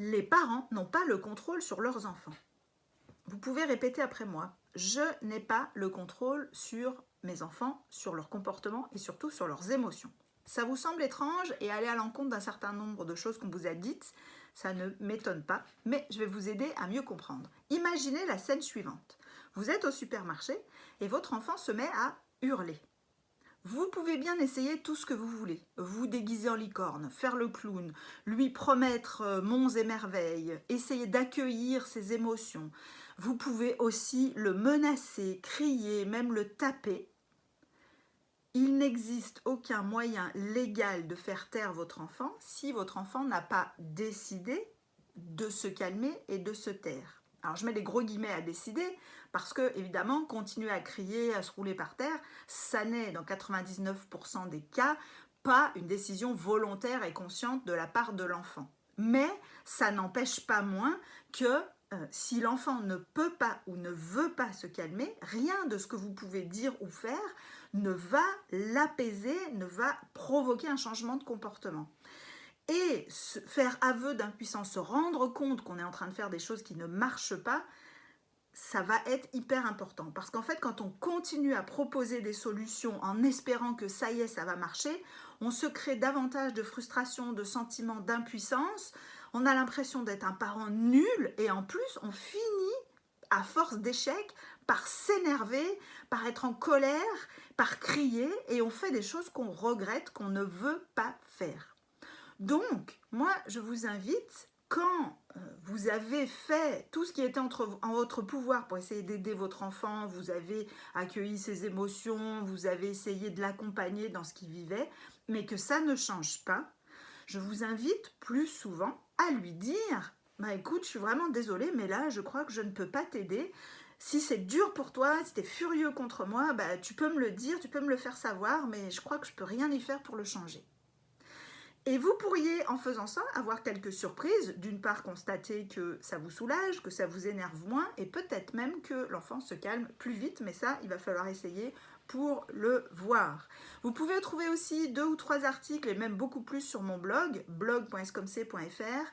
Les parents n'ont pas le contrôle sur leurs enfants. Vous pouvez répéter après moi. Je n'ai pas le contrôle sur mes enfants, sur leur comportement et surtout sur leurs émotions. Ça vous semble étrange et aller à l'encontre d'un certain nombre de choses qu'on vous a dites, ça ne m'étonne pas, mais je vais vous aider à mieux comprendre. Imaginez la scène suivante. Vous êtes au supermarché et votre enfant se met à hurler. Vous pouvez bien essayer tout ce que vous voulez, vous déguiser en licorne, faire le clown, lui promettre monts et merveilles, essayer d'accueillir ses émotions. Vous pouvez aussi le menacer, crier, même le taper. Il n'existe aucun moyen légal de faire taire votre enfant si votre enfant n'a pas décidé de se calmer et de se taire. Alors je mets des gros guillemets à décider parce que évidemment continuer à crier, à se rouler par terre, ça n'est dans 99% des cas pas une décision volontaire et consciente de la part de l'enfant. Mais ça n'empêche pas moins que si l'enfant ne peut pas ou ne veut pas se calmer, rien de ce que vous pouvez dire ou faire ne va l'apaiser, ne va provoquer un changement de comportement. Et faire aveu d'impuissance, se rendre compte qu'on est en train de faire des choses qui ne marchent pas, ça va être hyper important. Parce qu'en fait, quand on continue à proposer des solutions en espérant que ça y est, ça va marcher, on se crée davantage de frustration, de sentiments d'impuissance. On a l'impression d'être un parent nul et en plus, on finit, à force d'échecs, par s'énerver, par être en colère, par crier et on fait des choses qu'on regrette, qu'on ne veut pas faire. Donc, moi, je vous invite, quand vous avez fait tout ce qui était en votre pouvoir pour essayer d'aider votre enfant, vous avez accueilli ses émotions, vous avez essayé de l'accompagner dans ce qu'il vivait, mais que ça ne change pas, je vous invite plus souvent à lui dire « Bah écoute, je suis vraiment désolée, mais là, je crois que je ne peux pas t'aider. Si c'est dur pour toi, si tu es furieux contre moi, bah, tu peux me le dire, tu peux me le faire savoir, mais je crois que je ne peux rien y faire pour le changer. » Et vous pourriez, en faisant ça, avoir quelques surprises. D'une part, constater que ça vous soulage, que ça vous énerve moins, et peut-être même que l'enfant se calme plus vite, mais ça, il va falloir essayer pour le voir. Vous pouvez trouver aussi 2 ou 3 articles, et même beaucoup plus sur mon blog, blog.escomc.fr,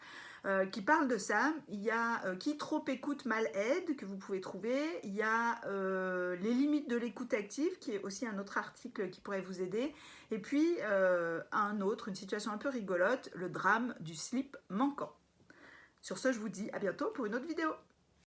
qui parle de ça. Il y a qui trop écoute mal aide que vous pouvez trouver. Il y a les limites de l'écoute active qui est aussi un autre article qui pourrait vous aider. Et puis un autre, une situation un peu rigolote, le drame du slip manquant. Sur ce, je vous dis à bientôt pour une autre vidéo.